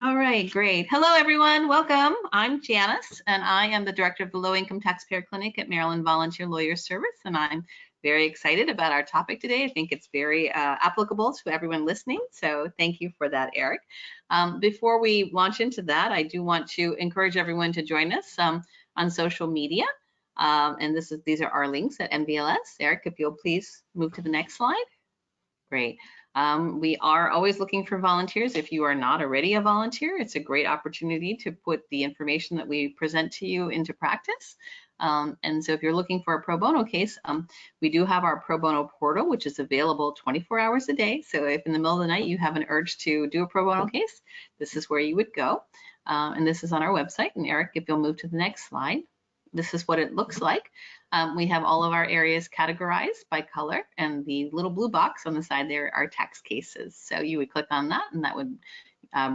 All right, great. Hello, everyone. Welcome. I'm Janice, and I am the director of the Low Income Taxpayer Clinic at Maryland Volunteer Lawyer Service, and I'm very excited about our topic today. I think it's very applicable to everyone listening, so thank you for that, Eric. Before we launch into that, I do want to encourage everyone to join us on social media, and these are our links at NVLS. Eric, if you'll please move to the next slide. Great. We are always looking for volunteers. If you are not already a volunteer, it's a great opportunity to put the information that we present to you into practice. And so if you're looking for a pro bono case, we do have our pro bono portal, which is available 24 hours a day. So if in the middle of the night you have an urge to do a pro bono case, this is where you would go. And this is on our website. And Eric, if you'll move to the next slide, this is what it looks like. We have all of our areas categorized by color, and the little blue box on the side there are tax cases. So you would click on that, and that would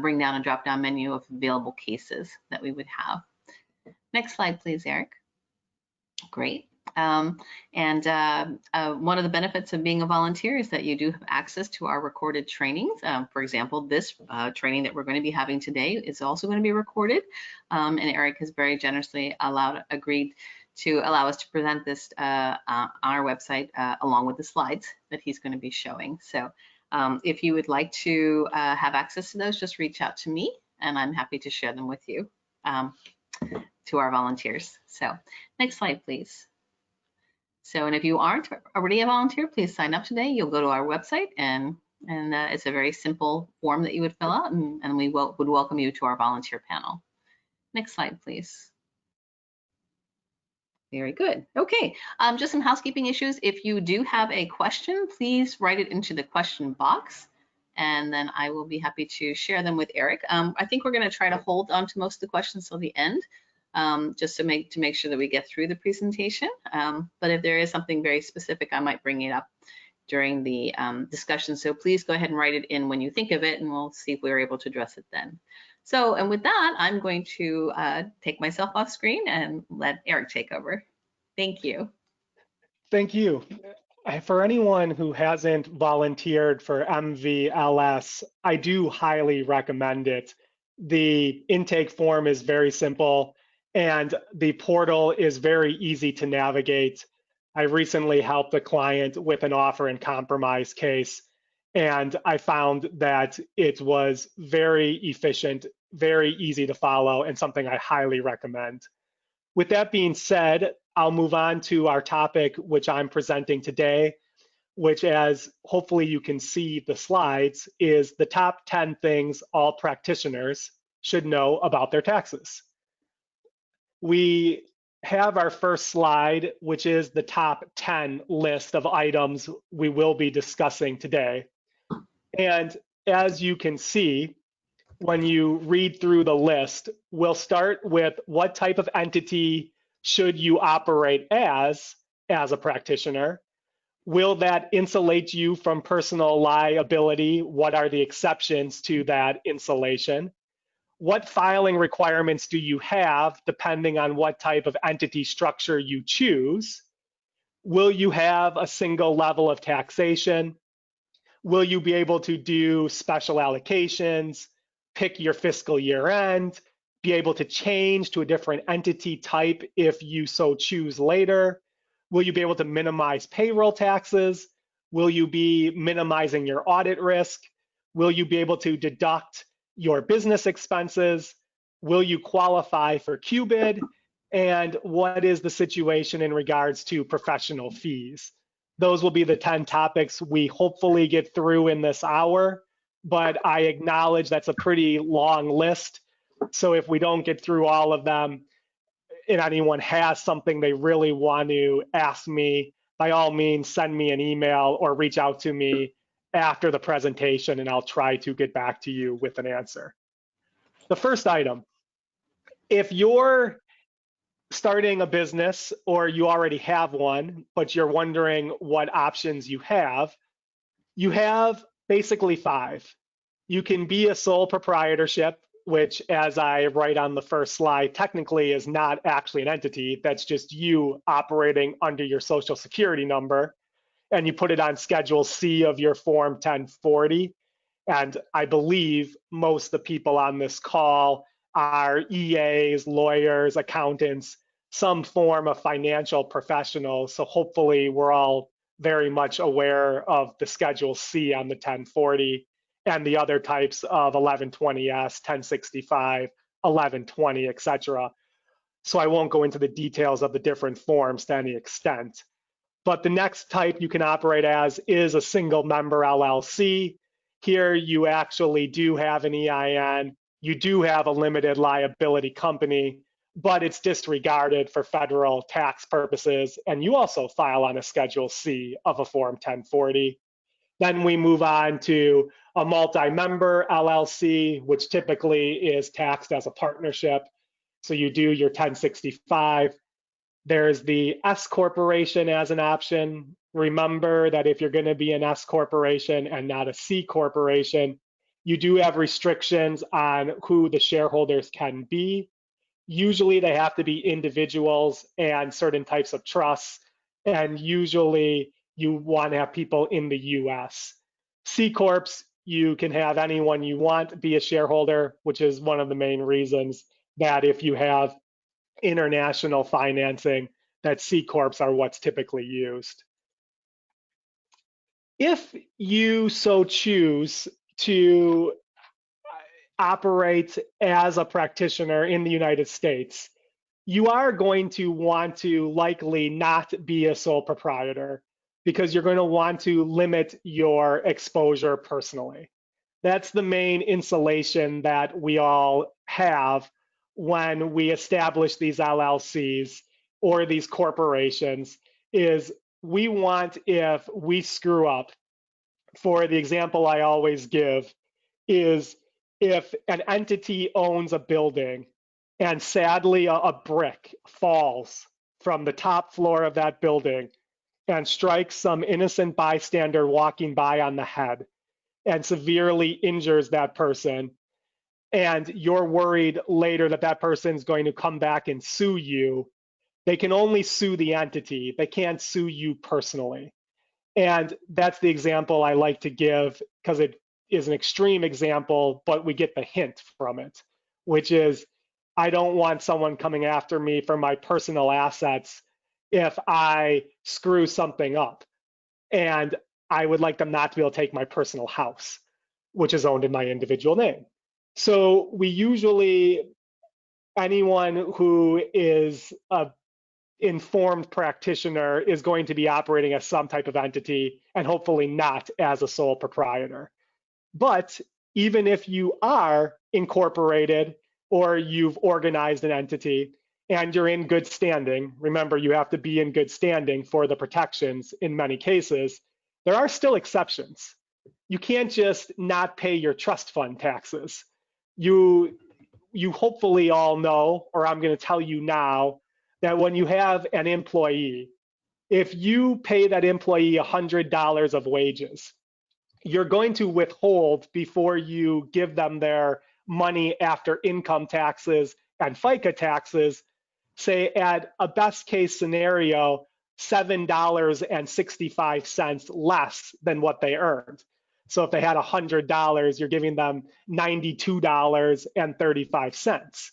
bring down a drop-down menu of available cases that we would have. Next slide, please, Eric. Great. One of the benefits of being a volunteer is that you do have access to our recorded trainings. For example, this training that we're going to be having today is also going to be recorded, and Eric has very generously agreed to allow us to present this on our website along with the slides that he's going to be showing. So if you would like to have access to those, just reach out to me, and I'm happy to share them with you to our volunteers. So next slide, please. So, and if you aren't already a volunteer, please sign up today. You'll go to our website, and it's a very simple form that you would fill out, and we would welcome you to our volunteer panel. Next slide, please. Very good. Okay, just some housekeeping issues. If you do have a question, please write it into the question box, and then I will be happy to share them with Eric. I think we're going to try to hold on to most of the questions till the end, just to make sure that we get through the presentation. But if there is something very specific, I might bring it up during the discussion. So please go ahead and write it in when you think of it, and we'll see if we're able to address it then. So, and with that, I'm going to take myself off screen and let Eric take over. Thank you. Thank you. For anyone who hasn't volunteered for MVLS, I do highly recommend it. The intake form is very simple, and the portal is very easy to navigate. I recently helped a client with an offer and compromise case, and I found that it was very efficient, very easy to follow, and something I highly recommend. With that being said, I'll move on to our topic, which I'm presenting today, which, as hopefully you can see the slides, is the top 10 things all practitioners should know about their taxes. We have our first slide, which is the top 10 list of items we will be discussing today. And as you can see, when you read through the list, we'll start with what type of entity should you operate as a practitioner? Will that insulate you from personal liability? What are the exceptions to that insulation? What filing requirements do you have depending on what type of entity structure you choose? Will you have a single level of taxation? Will you be able to do special allocations, pick your fiscal year end, be able to change to a different entity type if you so choose later? Will you be able to minimize payroll taxes? Will you be minimizing your audit risk? Will you be able to deduct your business expenses? Will you qualify for QBID? And what is the situation in regards to professional fees? Those will be the 10 topics we hopefully get through in this hour, but I acknowledge that's a pretty long list. So if we don't get through all of them, and anyone has something they really want to ask me, by all means, send me an email or reach out to me after the presentation, and I'll try to get back to you with an answer. The first item, if you're starting a business or you already have one, but you're wondering what options you have basically 5. You can be a sole proprietorship, which, as I write on the first slide, technically is not actually an entity. That's just you operating under your social security number, and you put it on Schedule C of your Form 1040. And I believe most of the people on this call are EAs, lawyers, accountants, some form of financial professionals. So hopefully we're all very much aware of the Schedule C on the 1040 and the other types of 1120S, 1065, 1120, et cetera. So I won't go into the details of the different forms to any extent. But the next type you can operate as is a single member LLC. Here you actually do have an EIN, you do have a limited liability company, but it's disregarded for federal tax purposes, and you also file on a Schedule C of a Form 1040. Then we move on to a multi-member LLC, which typically is taxed as a partnership. So you do your 1065. There's the S corporation as an option. Remember that if you're going to be an S corporation and not a C corporation, you do have restrictions on who the shareholders can be. Usually they have to be individuals and certain types of trusts, and usually you want to have people in the US. C Corps, you can have anyone you want be a shareholder, which is one of the main reasons that if you have international financing, that C Corps are what's typically used. If you so choose to operate as a practitioner in the United States, you are going to want to likely not be a sole proprietor because you're going to want to limit your exposure personally. That's the main insulation that we all have when we establish these LLCs or these corporations is we want, if we screw up, for the example I always give is if an entity owns a building and sadly a brick falls from the top floor of that building and strikes some innocent bystander walking by on the head and severely injures that person, and you're worried later that that person's going to come back and sue you, they can only sue the entity. They can't sue you personally. And that's the example I like to give because it is an extreme example, but we get the hint from it, which is I don't want someone coming after me for my personal assets if I screw something up. And I would like them not to be able to take my personal house, which is owned in my individual name. So we usually, anyone who is a informed practitioner is going to be operating as some type of entity and hopefully not as a sole proprietor. But even if you are incorporated or you've organized an entity and you're in good standing, remember you have to be in good standing for the protections in many cases, there are still exceptions. You can't just not pay your trust fund taxes. You hopefully all know, or I'm going to tell you now, that when you have an employee, if you pay that employee $100 of wages, you're going to withhold before you give them their money after income taxes and FICA taxes, say at a best case scenario, $7.65 less than what they earned. So if they had $100, you're giving them $92.35.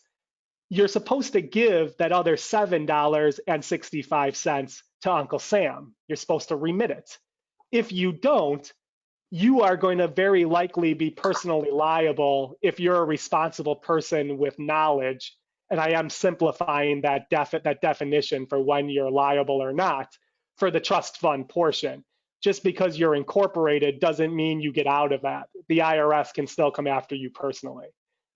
You're supposed to give that other $7.65 to Uncle Sam. You're supposed to remit it. If you don't, you are going to very likely be personally liable if you're a responsible person with knowledge. And I am simplifying that definition for when you're liable or not for the trust fund portion. Just because you're incorporated doesn't mean you get out of that. The IRS can still come after you personally.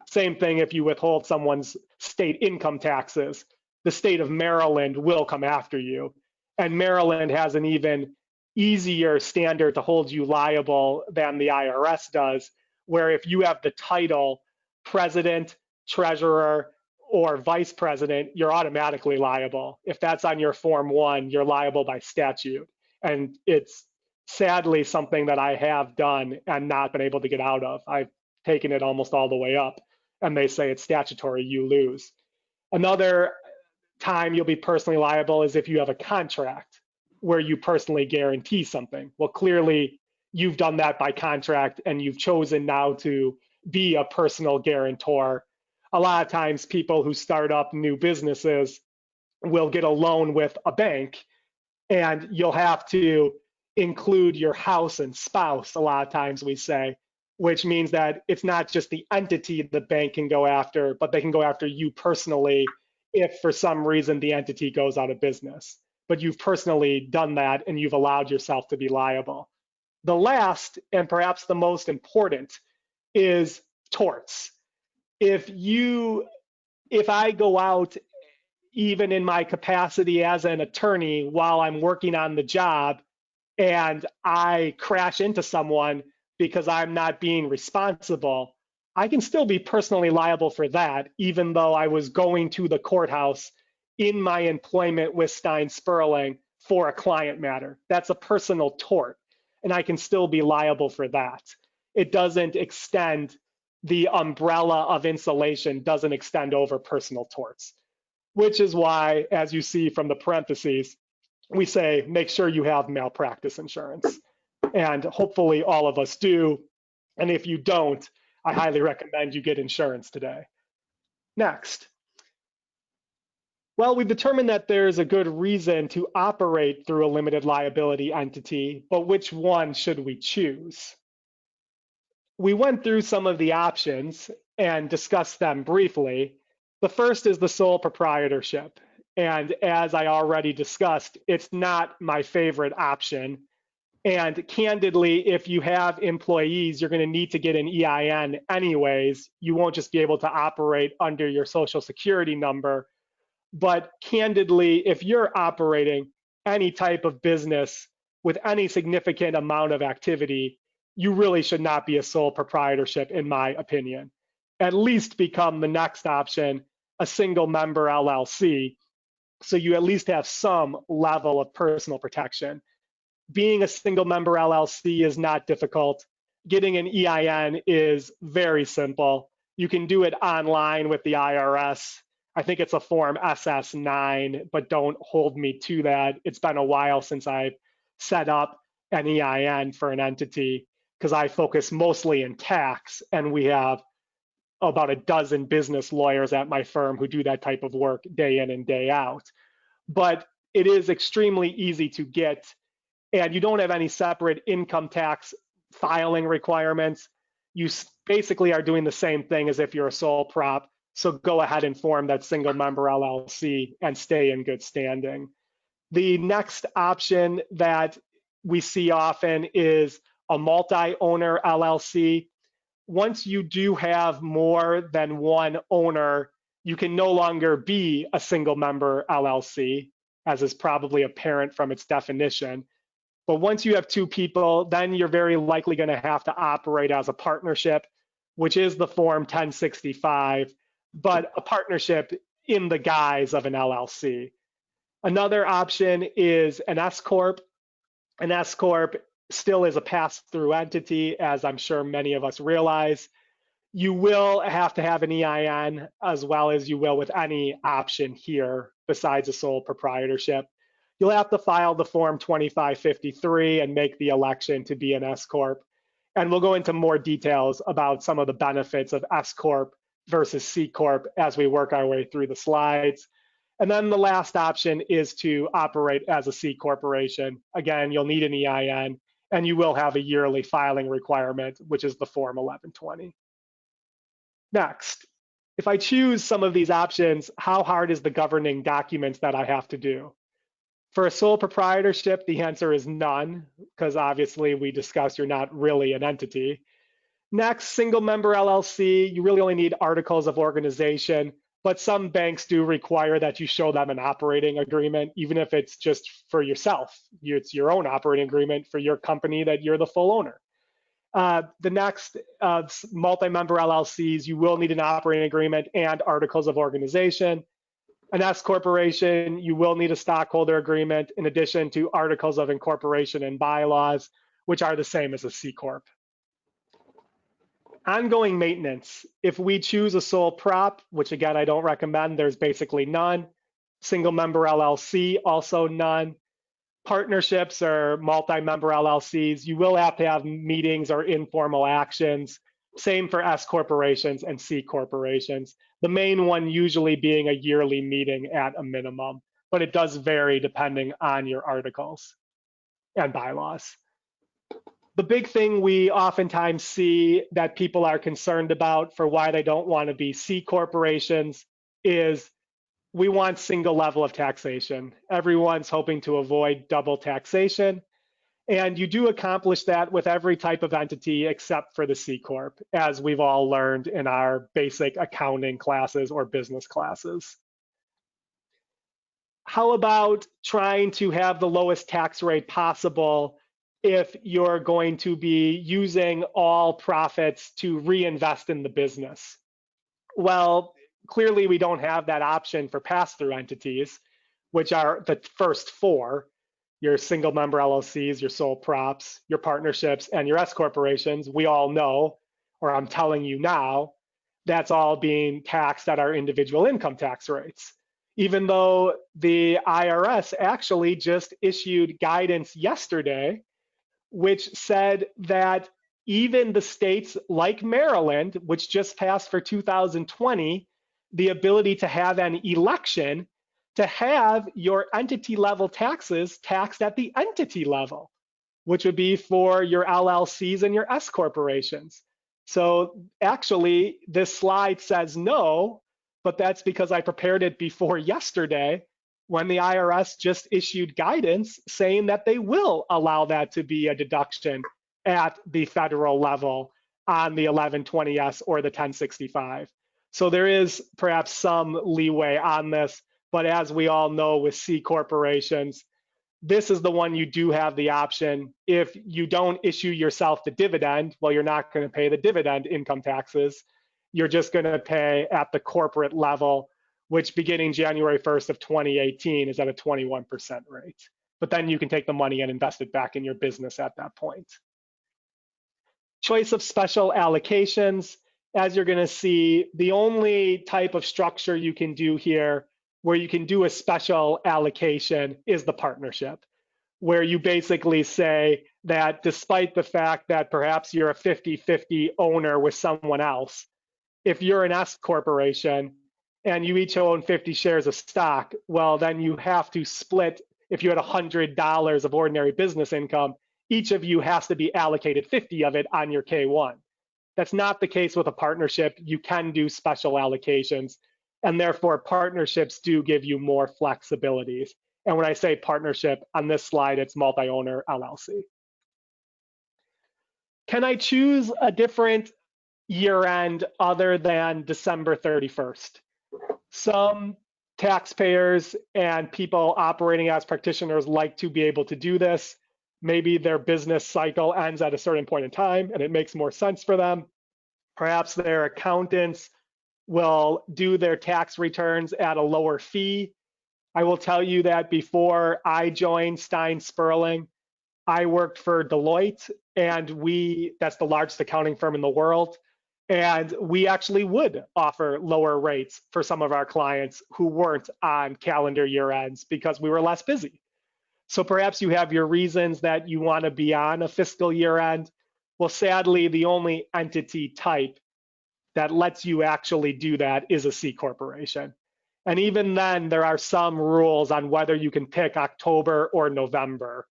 Same thing if you withhold someone's state income taxes, the state of Maryland will come after you. And Maryland has an even easier standard to hold you liable than the IRS does, where if you have the title president, treasurer, or vice president, you're automatically liable. If that's on your Form 1, you're liable by statute. And it's sadly something that I have done and not been able to get out of. I've taken it almost all the way up, and they say it's statutory, you lose. Another time you'll be personally liable is if you have a contract where you personally guarantee something. Well, clearly you've done that by contract and you've chosen now to be a personal guarantor. A lot of times people who start up new businesses will get a loan with a bank, and you'll have to include your house and spouse, a lot of times we say, which means that it's not just the entity the bank can go after, but they can go after you personally if for some reason the entity goes out of business. But you've personally done that and you've allowed yourself to be liable. The last, and perhaps the most important, is torts. If I go out, even in my capacity as an attorney, while I'm working on the job, and I crash into someone because I'm not being responsible, I can still be personally liable for that, even though I was going to the courthouse in my employment with Stein Sperling for a client matter. That's a personal tort, and I can still be liable for that. It doesn't extend, the umbrella of insulation doesn't extend over personal torts, which is why, as you see from the parentheses, we say make sure you have malpractice insurance. And hopefully all of us do. And if you don't, I highly recommend you get insurance today. Next. Well, we've determined that there's a good reason to operate through a limited liability entity, but which one should we choose? We went through some of the options and discussed them briefly. The first is the sole proprietorship. And as I already discussed, it's not my favorite option. And candidly, if you have employees, you're going to need to get an EIN anyways. You won't just be able to operate under your social security number. But candidly, if you're operating any type of business with any significant amount of activity, you really should not be a sole proprietorship, in my opinion. At least become the next option, a single member LLC, so you at least have some level of personal protection. Being a single member LLC is not difficult. Getting an EIN is very simple. You can do it online with the IRS. I think it's a form SS9, but don't hold me to that. It's been a while since I've set up an EIN for an entity because I focus mostly in tax, and we have about a dozen business lawyers at my firm who do that type of work day in and day out. But it is extremely easy to get, and you don't have any separate income tax filing requirements. You basically are doing the same thing as if you're a sole prop. So go ahead and form that single member LLC and stay in good standing. The next option that we see often is a multi-owner LLC. Once you do have more than one owner, you can no longer be a single member LLC, as is probably apparent from its definition. But once you have two people, then you're very likely going to have to operate as a partnership, which is the form 1065, but a partnership in the guise of an LLC. Another option is an S Corp. An S Corp still is a pass-through entity, as I'm sure many of us realize. You will have to have an EIN, as well as you will with any option here besides a sole proprietorship. You'll have to file the form 2553 and make the election to be an S Corp. And we'll go into more details about some of the benefits of S Corp versus C Corp as we work our way through the slides. And then the last option is to operate as a C corporation. Again, you'll need an EIN, and you will have a yearly filing requirement, which is the form 1120. Next, if I choose some of these options, how hard is the governing documents that I have to do? For a sole proprietorship, the answer is none, because obviously we discussed you're not really an entity. Next, single member LLC, you really only need articles of organization, but some banks do require that you show them an operating agreement, even if it's just for yourself. It's your own operating agreement for your company that you're the full owner. The next, multi-member LLCs, you will need an operating agreement and articles of organization. An S corporation, you will need a stockholder agreement in addition to articles of incorporation and bylaws, which are the same as a C Corp. Ongoing maintenance. If we choose a sole prop, which again, I don't recommend, there's basically none. Single member LLC, also none. partnerships or multi-member LLCs, you will have to have meetings or informal actions. Same for S corporations and C corporations. The main one usually being a yearly meeting at a minimum, but it does vary depending on your articles and bylaws. The big thing we oftentimes see that people are concerned about for why they don't want to be C corporations is we want single level of taxation. Everyone's hoping to avoid double taxation. And you do accomplish that with every type of entity except for the C Corp, as we've all learned in our basic accounting classes or business classes. How about trying to have the lowest tax rate possible if you're going to be using all profits to reinvest in the business? Well, clearly we don't have that option for pass-through entities, which are the first four: your single member LLCs, your sole props, your partnerships, and your S corporations. We all know, or I'm telling you now, that's all being taxed at our individual income tax rates. Even though the IRS actually just issued guidance yesterday, which said that even the states like Maryland, which just passed for 2020, the ability to have an election to have your entity level taxes taxed at the entity level, which would be for your LLCs and your S corporations. So actually, this slide says no, but that's because I prepared it before yesterday when the IRS just issued guidance saying that they will allow that to be a deduction at the federal level on the 1120S or the 1065. So there is perhaps some leeway on this, but as we all know with C corporations, this is the one you do have the option. If you don't issue yourself the dividend, well, you're not going to pay the dividend income taxes. You're just going to pay at the corporate level, which beginning January 1st of 2018 is at a 21% rate. But then you can take the money and invest it back in your business at that point. Choice of special allocations. As you're going to see, the only type of structure you can do here where you can do a special allocation is the partnership, where you basically say that despite the fact that perhaps you're a 50-50 owner with someone else, if you're an S corporation and you each own 50 shares of stock, well, then you have to split. If you had $100 of ordinary business income, each of you has to be allocated 50 of it on your K1. That's not the case with a partnership. You can do special allocations, and therefore partnerships do give you more flexibilities. And when I say partnership, on this slide, it's multi-owner LLC. Can I choose a different year end other than December 31st? Some taxpayers and people operating as practitioners like to be able to do this. Maybe their business cycle ends at a certain point in time and it makes more sense for them. Perhaps their accountants will do their tax returns at a lower fee. I will tell you that before I joined Stein Sperling, I worked for Deloitte, and that's the largest accounting firm in the world. And we actually would offer lower rates for some of our clients who weren't on calendar year ends because we were less busy. So perhaps you have your reasons that you want to be on a fiscal year end. Well, sadly, the only entity type that lets you actually do that is a C corporation. And even then, there are some rules on whether you can pick October or November,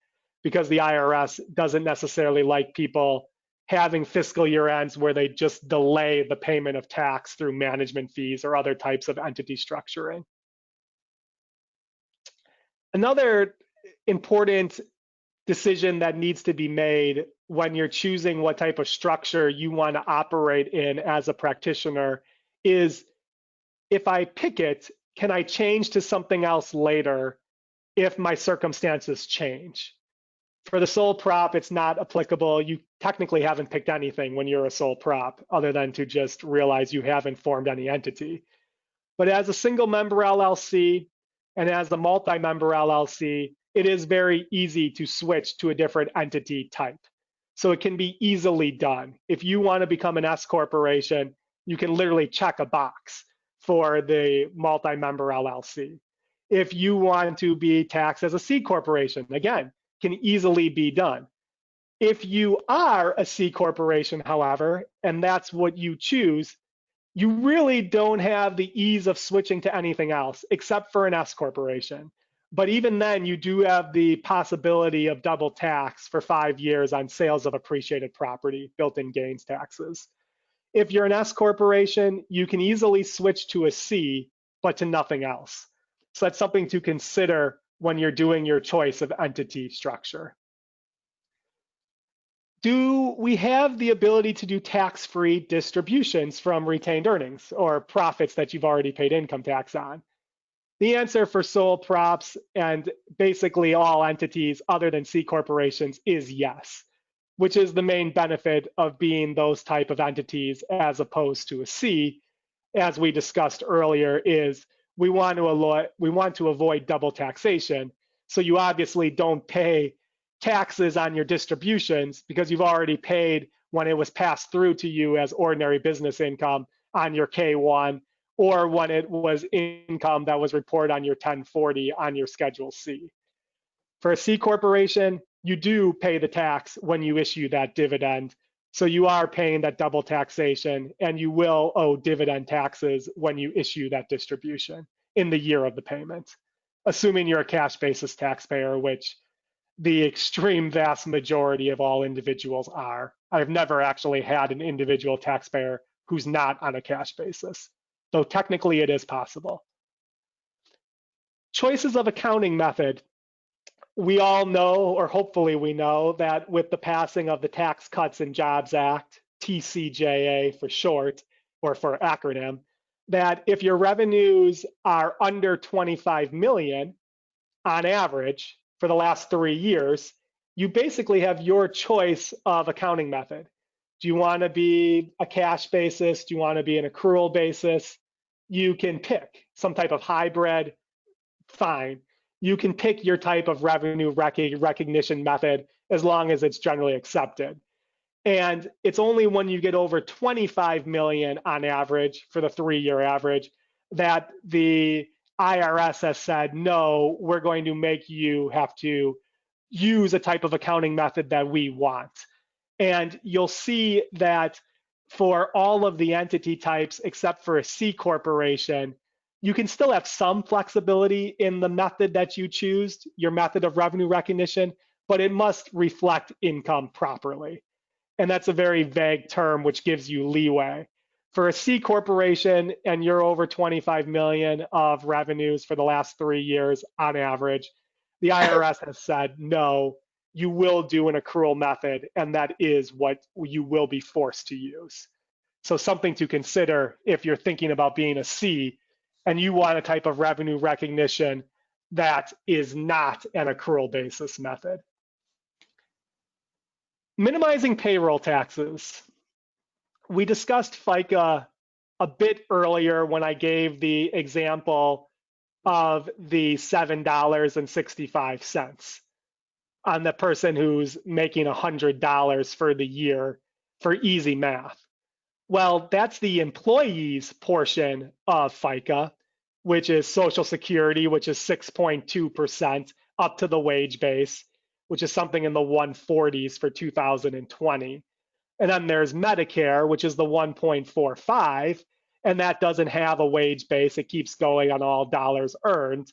because the IRS doesn't necessarily like people having fiscal year ends where they just delay the payment of tax through management fees or other types of entity structuring. Another important decision that needs to be made when you're choosing what type of structure you want to operate in as a practitioner is, if I pick it, can I change to something else later if my circumstances change? For the sole prop, it's not applicable. You technically haven't picked anything when you're a sole prop, other than to just realize you haven't formed any entity. But as a single member LLC and as a multi-member LLC, it is very easy to switch to a different entity type. So it can be easily done. If you want to become an S corporation, you can literally check a box for the multi-member LLC. If you want to be taxed as a C corporation, again, can easily be done. If you are a C corporation, however, and that's what you choose, you really don't have the ease of switching to anything else except for an S corporation. But even then, you do have the possibility of double tax for 5 years on sales of appreciated property, built-in gains taxes. If you're an S corporation, you can easily switch to a C, but to nothing else. So that's something to consider when you're doing your choice of entity structure. Do we have the ability to do tax-free distributions from retained earnings or profits that you've already paid income tax on? The answer for sole props and basically all entities other than C corporations is yes, which is the main benefit of being those type of entities as opposed to a C, as we discussed earlier, is we want to avoid double taxation. So you obviously don't pay taxes on your distributions because you've already paid when it was passed through to you as ordinary business income on your K1, or when it was income that was reported on your 1040 on your Schedule C. For a C corporation, you do pay the tax when you issue that dividend. So you are paying that double taxation, and you will owe dividend taxes when you issue that distribution in the year of the payment, assuming you're a cash basis taxpayer, which the extreme vast majority of all individuals are. I've never actually had an individual taxpayer who's not on a cash basis, though technically it is possible. Choices of accounting method. We all know, or hopefully we know, that with the passing of the Tax Cuts and Jobs Act, TCJA for short, or for acronym, that if your revenues are under 25 million on average for the last 3 years, you basically have your choice of accounting method. Do you want to be a cash basis? Do you want to be an accrual basis? You can pick some type of hybrid, fine. You can pick your type of revenue recognition method as long as it's generally accepted. And it's only when you get over 25 million on average for the 3-year average that the IRS has said, no, we're going to make you have to use a type of accounting method that we want. And you'll see that for all of the entity types, except for a C corporation, you can still have some flexibility in the method that you choose, your method of revenue recognition, but it must reflect income properly. And that's a very vague term, which gives you leeway. For a C corporation and you're over 25 million of revenues for the last 3 years on average, the IRS has said, no, you will do an accrual method, and that is what you will be forced to use. So something to consider if you're thinking about being a C and you want a type of revenue recognition that is not an accrual basis method. Minimizing payroll taxes. We discussed FICA a bit earlier when I gave the example of the $7.65 on the person who's making $100 for the year for easy math. Well, that's the employees portion of FICA, which is Social Security, which is 6.2% up to the wage base, which is something in the 140s for 2020. And then there's Medicare, which is the 1.45, and that doesn't have a wage base. It keeps going on all dollars earned.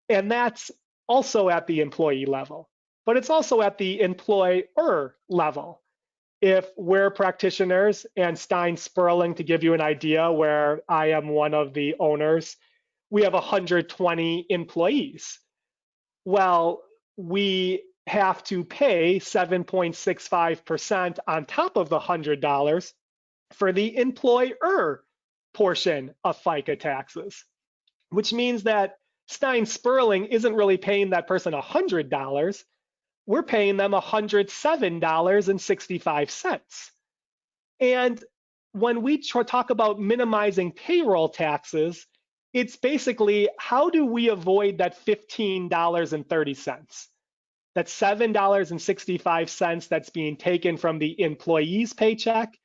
And that's also at the employee level, but it's also at the employer level. If we're practitioners, and Stein Sperling, to give you an idea where I am one of the owners, we have 120 employees. Well, we have to pay 7.65% on top of the $100 for the employer portion of FICA taxes, which means that Stein Sperling isn't really paying that person $100. We're paying them $107.65. And when we talk about minimizing payroll taxes, it's basically how do we avoid that $15.30? That $7.65 that's being taken from the employee's paycheck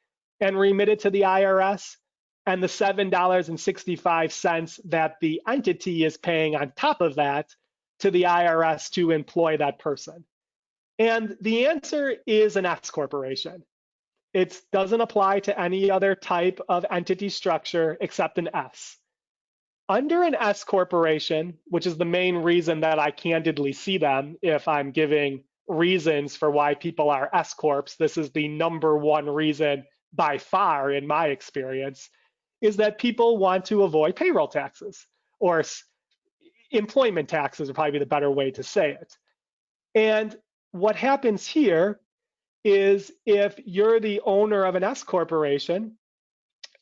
and remitted to the IRS, and the $7.65 that the entity is paying on top of that to the IRS to employ that person? And the answer is an S corporation. It doesn't apply to any other type of entity structure except an S. Under an S corporation, which is the main reason that I candidly see them if I'm giving reasons for why people are S corps, this is the number one reason by far in my experience, is that people want to avoid payroll taxes, or employment taxes would probably be the better way to say it. And what happens here is if you're the owner of an S corporation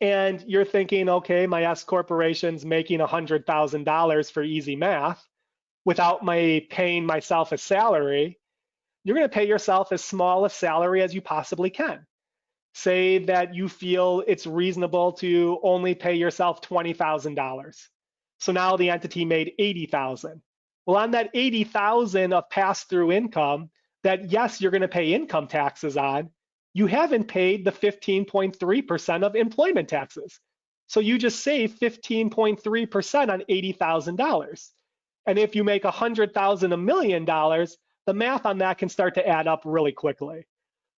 and you're thinking, okay, my S corporation's making $100,000 for easy math without me paying myself a salary, you're going to pay yourself as small a salary as you possibly can. Say that you feel it's reasonable to only pay yourself $20,000. So now the entity made $80,000. Well, on that $80,000 of pass-through income that, yes, you're going to pay income taxes on, you haven't paid the 15.3% of employment taxes. So you just save 15.3% on $80,000. And if you make $100,000 $1 million, the math on that can start to add up really quickly.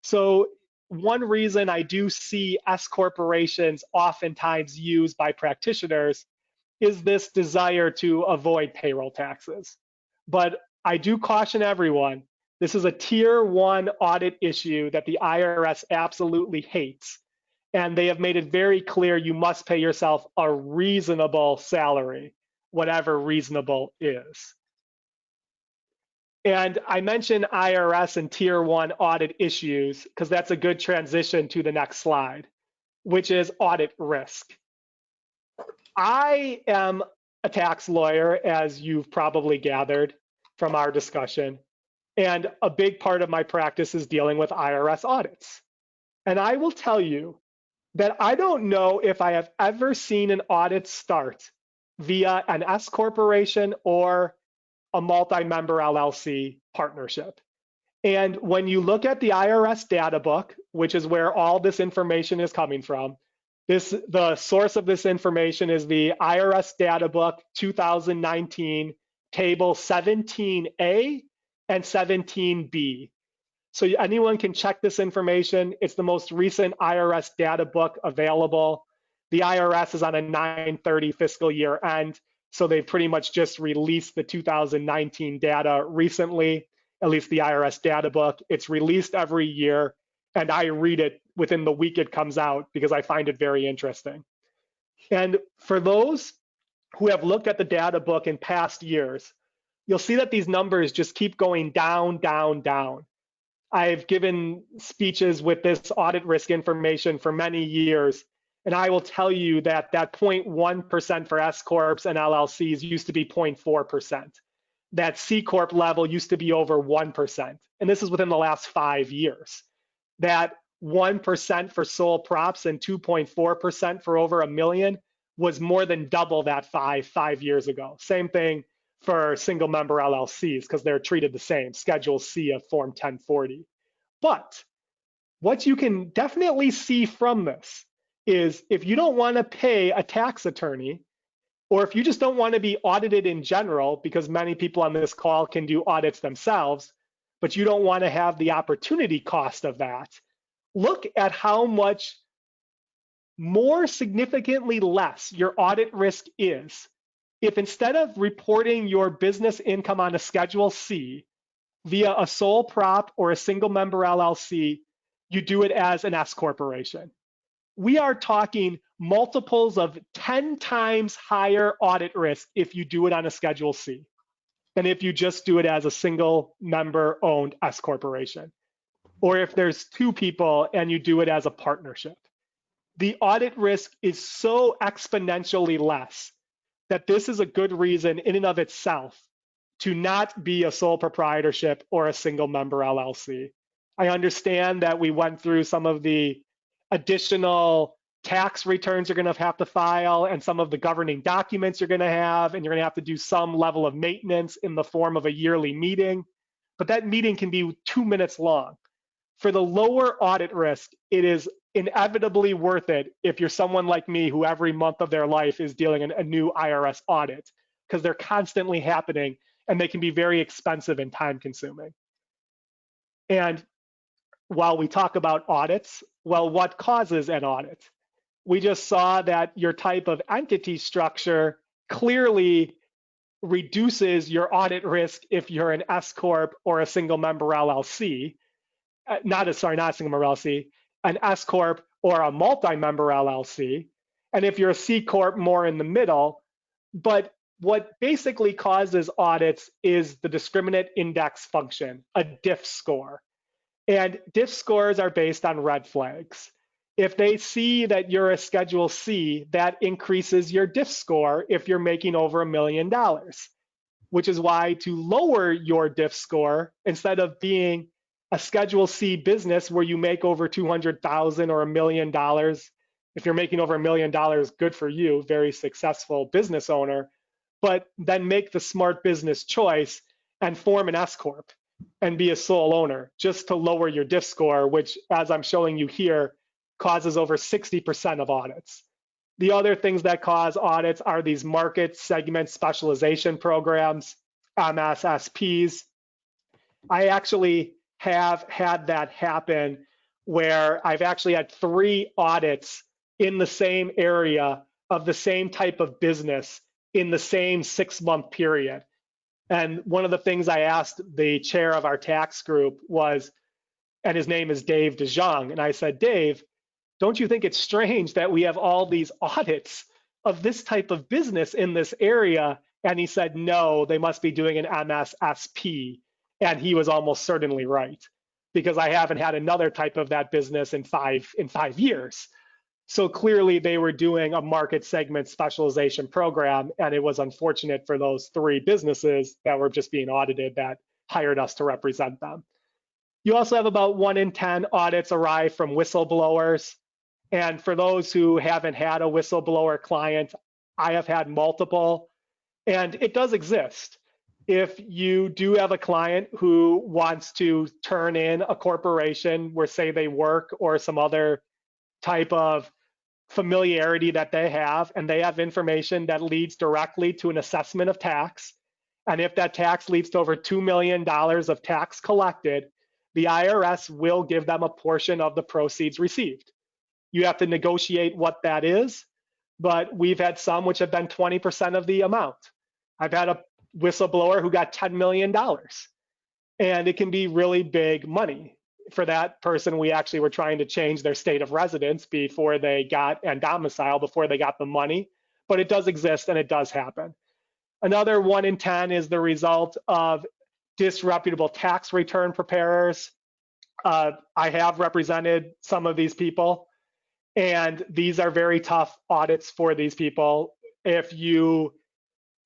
So one reason I do see S corporations oftentimes used by practitioners is this desire to avoid payroll taxes. But I do caution everyone, this is a tier 1 audit issue that the IRS absolutely hates. And they have made it very clear you must pay yourself a reasonable salary, whatever reasonable is. And I mentioned IRS and tier 1 audit issues because that's a good transition to the next slide, which is audit risk. I am a tax lawyer, as you've probably gathered from our discussion, and a big part of my practice is dealing with IRS audits. And I will tell you that I don't know if I have ever seen an audit start via an S corporation or a multi-member LLC partnership. And when you look at the IRS data book, which is where all this information is coming from, the source of this information is the IRS data book 2019, table 17A and 17B. So anyone can check this information. It's the most recent IRS data book available. The IRS is on a 9/30 fiscal year end, so they've pretty much just released the 2019 data recently, at least the IRS data book. It's released every year, and I read it within the week it comes out because I find it very interesting. And for those who have looked at the data book in past years, you'll see that these numbers just keep going down, down, down. I've given speeches with this audit risk information for many years, and I will tell you that that 0.1% for S Corps and LLCs used to be 0.4%. That C Corp level used to be over 1%, and this is within the last 5 years. That 1% for sole props and 2.4% for over $1 million was more than double that five years ago. Same thing for single member LLCs because they're treated the same, Schedule C of Form 1040. But what you can definitely see from this is if you don't want to pay a tax attorney, or if you just don't want to be audited in general, because many people on this call can do audits themselves, but you don't want to have the opportunity cost of that, look at how much more significantly less your audit risk is if instead of reporting your business income on a Schedule C via a sole prop or a single member LLC, you do it as an S corporation. We are talking multiples of 10 times higher audit risk if you do it on a Schedule C than if you just do it as a single member owned S corporation, or if there's 2 people and you do it as a partnership. The audit risk is so exponentially less that this is a good reason in and of itself to not be a sole proprietorship or a single member LLC. I understand that we went through some of the additional tax returns you're going to have to file and some of the governing documents you're going to have, and you're going to have to do some level of maintenance in the form of a yearly meeting. But that meeting can be 2 minutes long. For the lower audit risk, it is inevitably worth it if you're someone like me who every month of their life is dealing in a new IRS audit, because they're constantly happening and they can be very expensive and time consuming. And while we talk about audits, well, what causes an audit? We just saw that your type of entity structure clearly reduces your audit risk if you're an S Corp or a single member LLC. Not a single member LLC, an S Corp or a multi-member LLC. And if you're a C Corp, more in the middle. But what basically causes audits is the discriminant index function, a DIF score. And DIF scores are based on red flags. If they see that you're a Schedule C, that increases your DIF score if you're making over $1 million, which is why to lower your DIF score, instead of being a Schedule C business where you make over 200,000 or $1 million, if you're making over $1 million, good for you, very successful business owner, but then make the smart business choice and form an S Corp and be a sole owner just to lower your DIF score, which, as I'm showing you here, causes over 60% of audits. The other things that cause audits are these market segment specialization programs, MSSPs. I actually have had that happen where I've actually had 3 audits in the same area of the same type of business in the same 6-month period. And one of the things I asked the chair of our tax group was, and his name is Dave DeJong, and I said, Dave, don't you think it's strange that we have all these audits of this type of business in this area? And he said, no, they must be doing an MSSP. And he was almost certainly right, because I haven't had another type of that business in five years. So clearly they were doing a market segment specialization program, and it was unfortunate for those 3 businesses that were just being audited that hired us to represent them. You also have about 1 in 10 audits arrive from whistleblowers. And for those who haven't had a whistleblower client, I have had multiple, and it does exist. If you do have a client who wants to turn in a corporation where, say, they work or some other type of familiarity that they have, and they have information that leads directly to an assessment of tax, and if that tax leads to over $2 million of tax collected, the IRS will give them a portion of the proceeds received. You have to negotiate what that is, but we've had some which have been 20% of the amount. I've had a whistleblower who got $10 million, and it can be really big money. For that person, we actually were trying to change their state of residence before they got, and domicile before they got the money, but it does exist and it does happen. Another 1 in 10 is the result of disreputable tax return preparers. I have represented some of these people, and these are very tough audits for these people. If you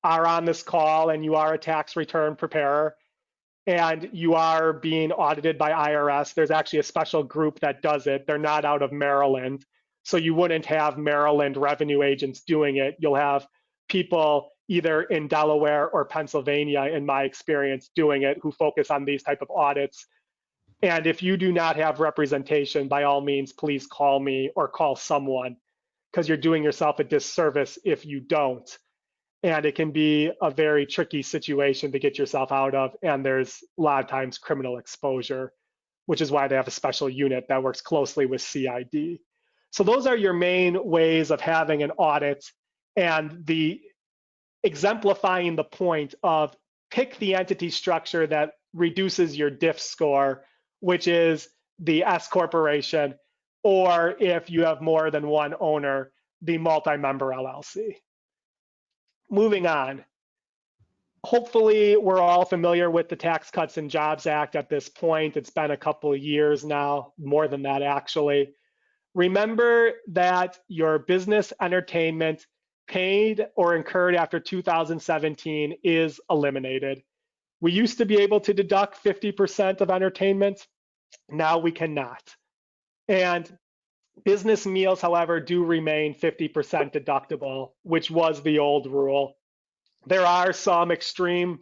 are on this call and you are a tax return preparer and you are being audited by IRS, there's actually a special group that does it. They're not out of Maryland, so you wouldn't have Maryland revenue agents doing it. You'll have people either in Delaware or Pennsylvania, in my experience, doing it, who focus on these type of audits. And if you do not have representation, by all means, please call me or call someone, because you're doing yourself a disservice if you don't. And it can be a very tricky situation to get yourself out of. And there's a lot of times criminal exposure, which is why they have a special unit that works closely with CID. So those are your main ways of having an audit, and the exemplifying the point of pick the entity structure that reduces your DIF score, which is the S corporation, or if you have more than one owner, the multi-member LLC. Moving on. Hopefully we're all familiar with the Tax Cuts and Jobs Act at this point. It's been a couple of years now, more than that actually. Remember that your business entertainment paid or incurred after 2017 is eliminated. We used to be able to deduct 50% of entertainment. Now we cannot. And business meals, however, do remain 50% deductible, which was the old rule. There are some extreme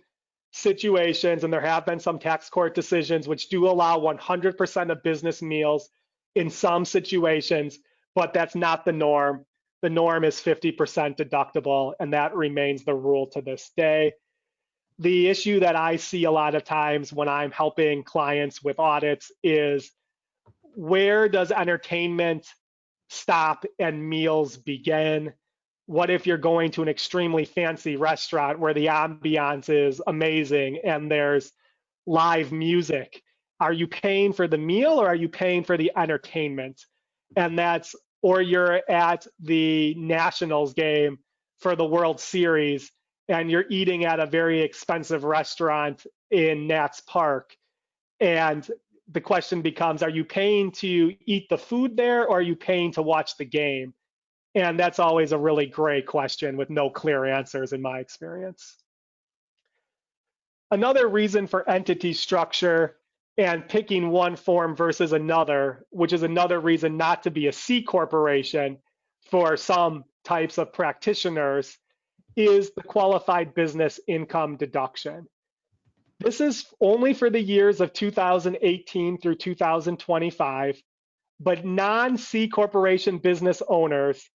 situations, and there have been some tax court decisions which do allow 100% of business meals in some situations, but that's not the norm. The norm is 50% deductible, and that remains the rule to this day. The issue that I see a lot of times when I'm helping clients with audits is, where does entertainment stop and meals begin? What if you're going to an extremely fancy restaurant where the ambiance is amazing and there's live music? Are you paying for the meal or are you paying for the entertainment? And that's, or you're at the Nationals game for the World Series and you're eating at a very expensive restaurant in Nats Park. And the question becomes, are you paying to eat the food there or are you paying to watch the game? And that's always a really great question with no clear answers in my experience. Another reason for entity structure and picking one form versus another, which is another reason not to be a C corporation for some types of practitioners, is the qualified business income deduction. This is only for the years of 2018 through 2025, but non-C corporation business owners,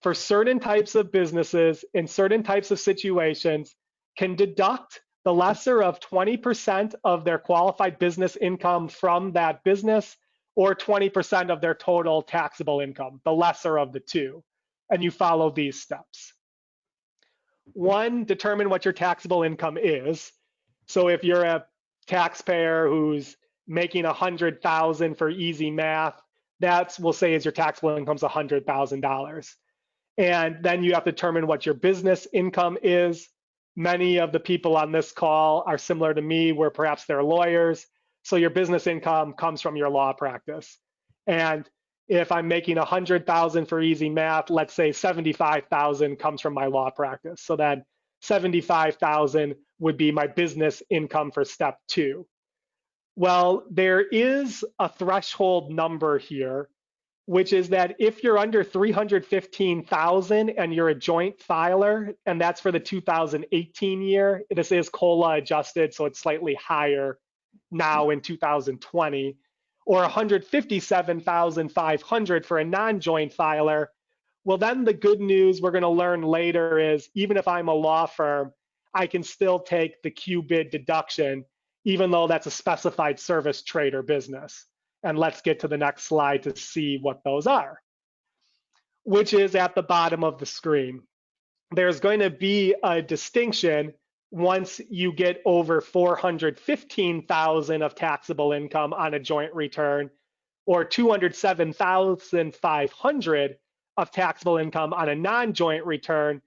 for certain types of businesses in certain types of situations, can deduct the lesser of 20% of their qualified business income from that business, or 20% of their total taxable income, the lesser of the two. And you follow these steps. One, determine what your taxable income is. So if you're a taxpayer who's making $100,000 for easy math, that's, we'll say, is your taxable income is $100,000. And then you have to determine what your business income is. Many of the people on this call are similar to me, where perhaps they're lawyers. So your business income comes from your law practice. And if I'm making $100,000 for easy math, let's say $75,000 comes from my law practice. So then $75,000 would be my business income for step 2. Well, there is a threshold number here, which is that if you're under $315,000 and you're a joint filer, and that's for the 2018 year, this is COLA adjusted, so it's slightly higher now in 2020, or $157,500 for a non-joint filer, well, then the good news we're going to learn later is, even if I'm a law firm, I can still take the QBID deduction, even though that's a specified service trade or business. And let's get to the next slide to see what those are, which is at the bottom of the screen. There's going to be a distinction once you get over $415,000 of taxable income on a joint return, or $207,500 of taxable income on a non-joint return,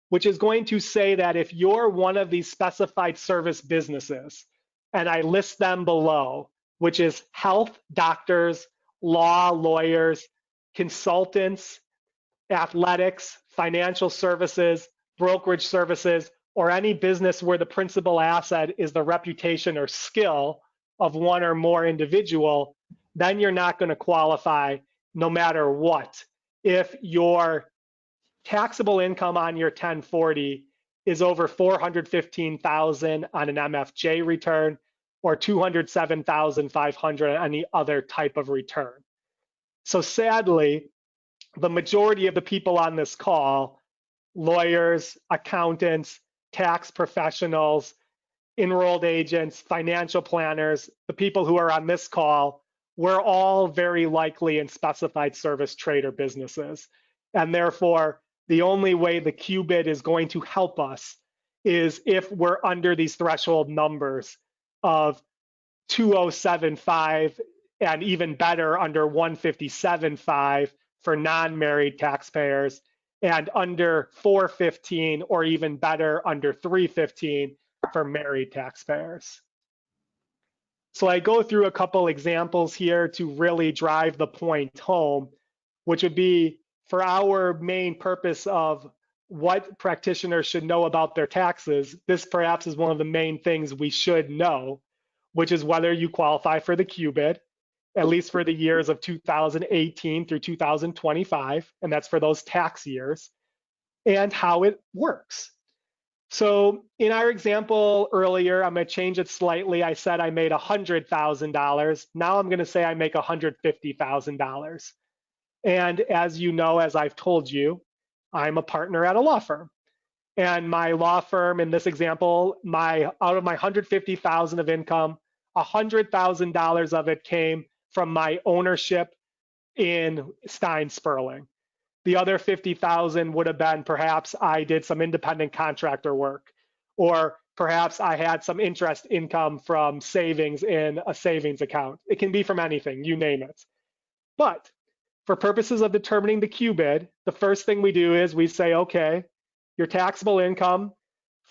which is going to say that if you're one of these specified service businesses, and I list them below, which is health, doctors, law, lawyers, consultants, athletics, financial services, brokerage services, or any business where the principal asset is the reputation or skill of one or more individual, then you're not going to qualify no matter what. If your taxable income on your 1040 is over $415,000 on an MFJ return, or $207,500 on any other type of return. So sadly, the majority of the people on this call, lawyers, accountants, tax professionals, enrolled agents, financial planners, the people who are on this call, we're all very likely in specified service trade or businesses. And therefore, the only way the QBID is going to help us is if we're under these threshold numbers of 207.5 and even better under 157.5 for non-married taxpayers, and under 415 or even better under 315 for married taxpayers. So I go through a couple examples here to really drive the point home, which would be for our main purpose of what practitioners should know about their taxes. This perhaps is one of the main things we should know, which is whether you qualify for the QBID, at least for the years of 2018 through 2025, and that's for those tax years, and how it works. So in our example earlier, I'm going to change it slightly. I said I made $100,000. Now I'm going to say I make $150,000. And as you know, as I've told you, I'm a partner at a law firm. And my law firm in this example, out of my $150,000 of income, $100,000 of it came from my ownership in Stein Sperling. The other 50,000 would have been perhaps I did some independent contractor work, or perhaps I had some interest income from savings in a savings account. It can be from anything, you name it. But for purposes of determining the QBID, the first thing we do is we say, okay, your taxable income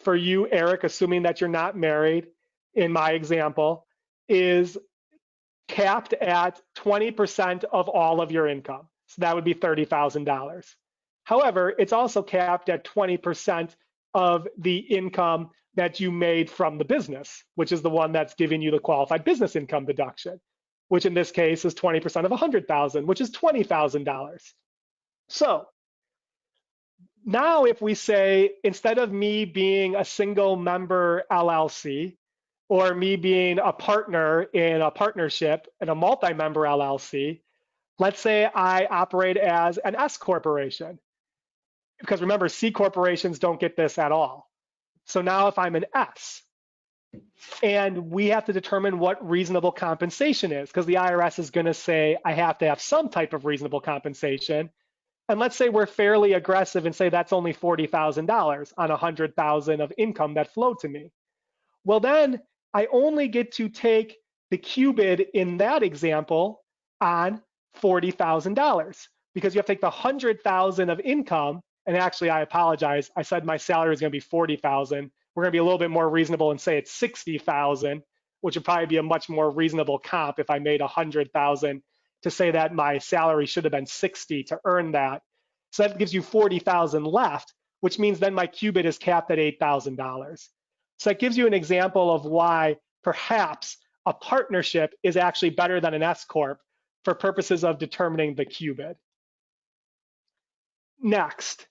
for you, Eric, assuming that you're not married, in my example, is capped at 20% of all of your income. So that would be $30,000. However, it's also capped at 20% of the income that you made from the business, which is the one that's giving you the qualified business income deduction, which in this case is 20% of 100,000, which is $20,000. So now if we say, instead of me being a single member LLC, or me being a partner in a partnership in a multi-member LLC, let's say I operate as an S corporation. Because remember, C corporations don't get this at all. So now if I'm an S, and we have to determine what reasonable compensation is, because the IRS is going to say I have to have some type of reasonable compensation. And let's say we're fairly aggressive and say that's only $40,000 on 100,000 of income that flowed to me. Well, then I only get to take the QBID in that example on $40,000, because you have to take the 100,000 of income. And actually, I apologize. I said my salary is going to be 40,000. We're going to be a little bit more reasonable and say it's 60,000, which would probably be a much more reasonable comp if I made 100,000 to say that my salary should have been 60 to earn that. So that gives you 40,000 left, which means then my QBID is capped at $8,000. So that gives you an example of why perhaps a partnership is actually better than an S corp for purposes of determining the QBID. Next,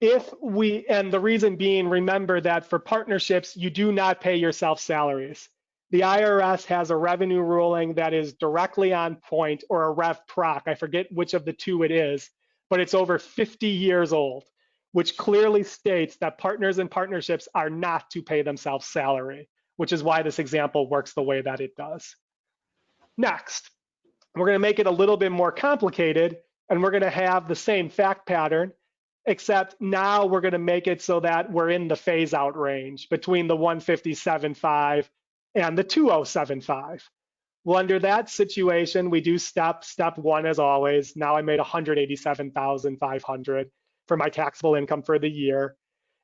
and the reason being, remember that for partnerships, you do not pay yourself salaries. The IRS has a revenue ruling that is directly on point, or a Rev Proc, I forget which of the two it is, but it's over 50 years old, which clearly states that partners and partnerships are not to pay themselves salary, which is why this example works the way that it does. Next, we're going to make it a little bit more complicated, and we're going to have the same fact pattern, except now we're going to make it so that we're in the phase out range between the 157.5 and the 2075. Well, under that situation, we do step one as always. Now I made 187,500 for my taxable income for the year.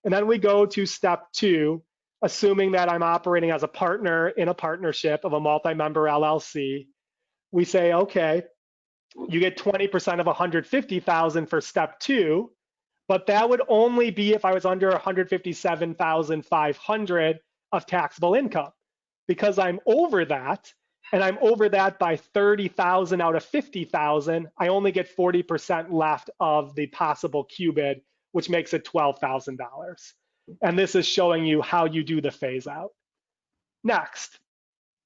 And then we go to step two, assuming that I'm operating as a partner in a partnership of a multi-member LLC. We say, okay, you get 20% of 150,000 for step two, but that would only be if I was under 157,500 of taxable income. Because I'm over that, and I'm over that by 30,000 out of 50,000, I only get 40% left of the possible QBID, which makes it $12,000. And this is showing you how you do the phase out. Next,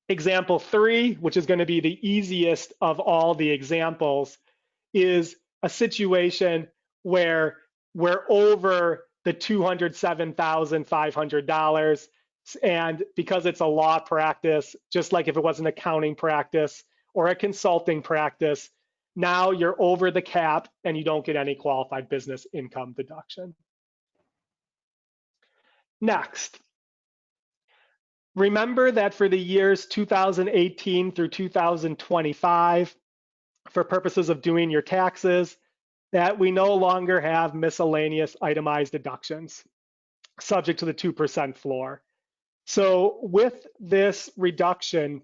example 3, which is going to be the easiest of all the examples, is a situation where we're over the $207,500. And because it's a law practice, just like if it was an accounting practice or a consulting practice, now you're over the cap and you don't get any qualified business income deduction. Next, remember that for the years 2018 through 2025, for purposes of doing your taxes, that we no longer have miscellaneous itemized deductions subject to the 2% floor. So with this reduction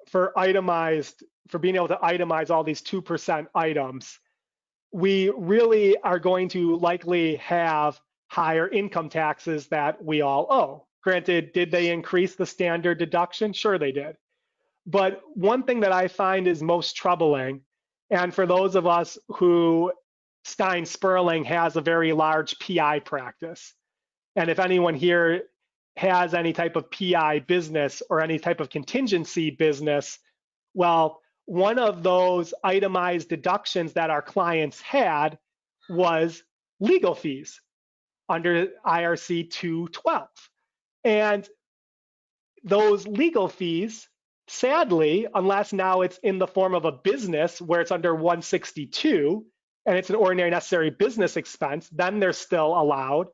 for being able to itemize all these 2% items, we really are going to likely have higher income taxes that we all owe. Granted, did they increase the standard deduction? Sure they did. But one thing that I find is most troubling, and for those of us who Stein Sperling has a very large PI practice, And if anyone here has any type of PI business or any type of contingency business, well, one of those itemized deductions that our clients had was legal fees under IRC 212. And those legal fees, sadly, unless now it's in the form of a business where it's under 162 and it's an ordinary necessary business expense, then they're still allowed.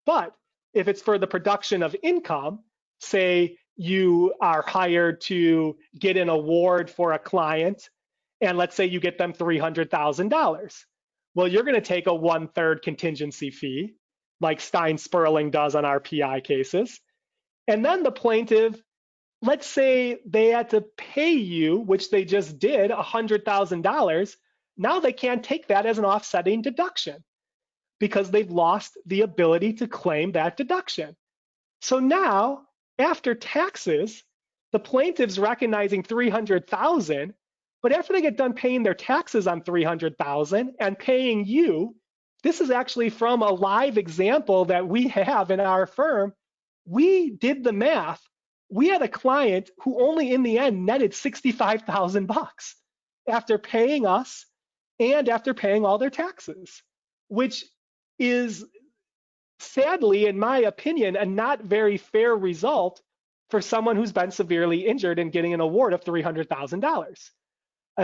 But if it's for the production of income, say you are hired to get an award for a client, and let's say you get them $300,000. Well, you're going to take a 1/3 contingency fee, like Stein Sperling does on our PI cases. And then the plaintiff, let's say they had to pay you, which they just did, $100,000. Now they can't take that as an offsetting deduction because they've lost the ability to claim that deduction. So now, after taxes, the plaintiff's recognizing $300,000, but after they get done paying their taxes on $300,000 and paying you, this is actually from a live example that we have in our firm. We did the math. We had a client who only in the end netted $65,000 after paying us and after paying all their taxes, which is sadly, in my opinion, a not very fair result for someone who's been severely injured and getting an award of $300,000.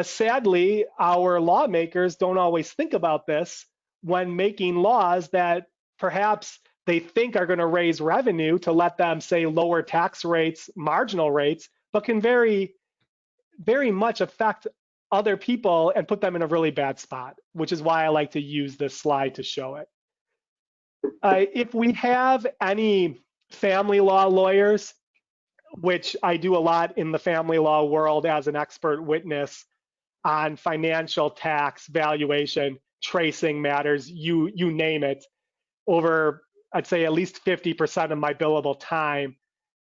Sadly, our lawmakers don't always think about this when making laws that perhaps they think are going to raise revenue to let them, say, lower tax rates, marginal rates, but can very, very much affect other people and put them in a really bad spot, which is why I like to use this slide to show it. If we have any family law lawyers, which I do a lot in the family law world as an expert witness on financial tax, valuation, tracing matters, you name it, over, I'd say at least 50% of my billable time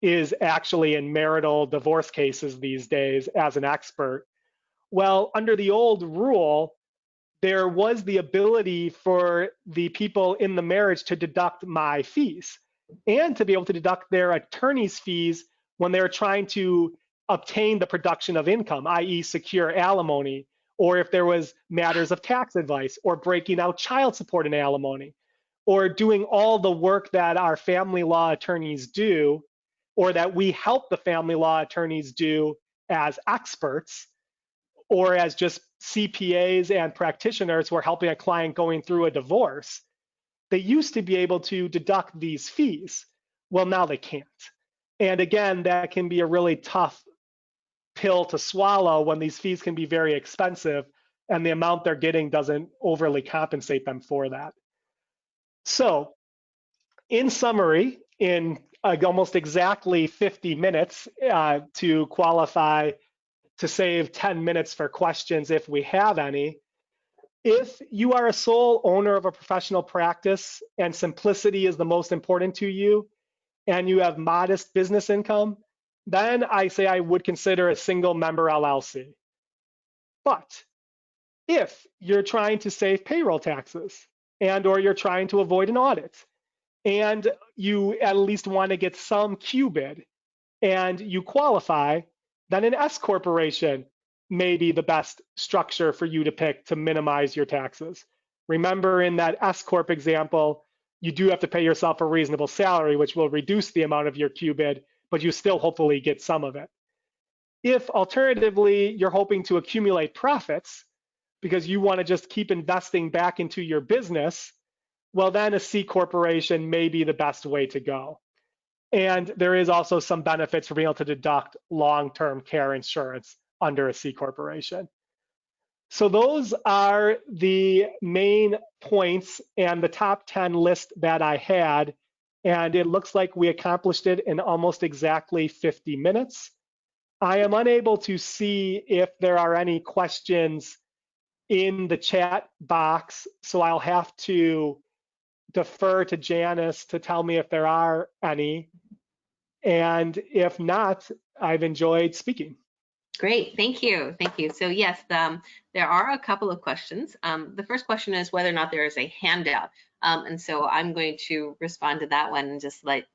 is actually in marital divorce cases these days as an expert. Well, under the old rule, there was the ability for the people in the marriage to deduct my fees and to be able to deduct their attorney's fees when they're trying to obtain the production of income, i.e. secure alimony, or if there was matters of tax advice or breaking out child support and alimony, or doing all the work that our family law attorneys do, or that we help the family law attorneys do as experts, or as just CPAs and practitioners who are helping a client going through a divorce. They used to be able to deduct these fees. Well, now they can't. And again, that can be a really tough pill to swallow when these fees can be very expensive and the amount they're getting doesn't overly compensate them for that. So in summary, in almost exactly 50 minutes to qualify to save 10 minutes for questions if we have any, if you are a sole owner of a professional practice and simplicity is the most important to you and you have modest business income, then I say I would consider a single member LLC. But if you're trying to save payroll taxes and or you're trying to avoid an audit and you at least want to get some QBID and you qualify, then an S corporation may be the best structure for you to pick to minimize your taxes. Remember, in that S corp example, you do have to pay yourself a reasonable salary, which will reduce the amount of your QBID, but you still hopefully get some of it. If alternatively, you're hoping to accumulate profits because you want to just keep investing back into your business, well, then a C corporation may be the best way to go. And there is also some benefits for being able to deduct long-term care insurance under a C corporation. So those are the main points and the top 10 list that I had. And it looks like we accomplished it in almost exactly 50 minutes. I am unable to see if there are any questions in the chat box, so I'll have to defer to Janice to tell me if there are any. And if not, I've enjoyed speaking. Great, thank you, thank you. So yes, there are a couple of questions. The first question is whether or not there is a handout. And so I'm going to respond to that one and just let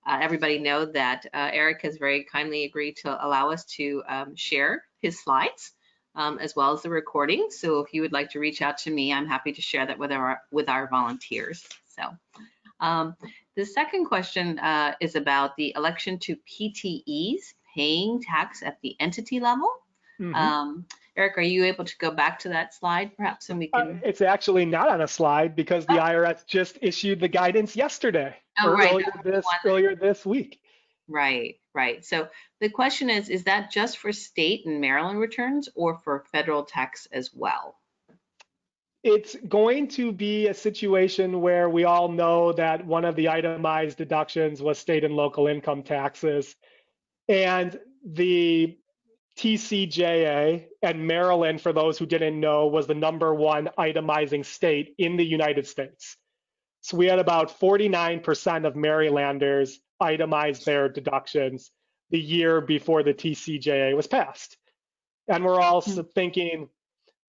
everybody know that Eric has very kindly agreed to allow us to share his slides as well as the recording. So if you would like to reach out to me, I'm happy to share that with our volunteers. So the second question is about the election to PTEs paying tax at the entity level. Eric, are you able to go back to that slide perhaps, and we can? It's actually not on a slide because the IRS just issued the guidance yesterday, earlier this week. Right. So the question is that just for state and Maryland returns or for federal tax as well? It's going to be a situation where we all know that one of the itemized deductions was state and local income taxes. And the TCJA and Maryland, for those who didn't know, was the #1 itemizing state in the United States. So we had about 49% of Marylanders itemize their deductions the year before the TCJA was passed. And we're also thinking,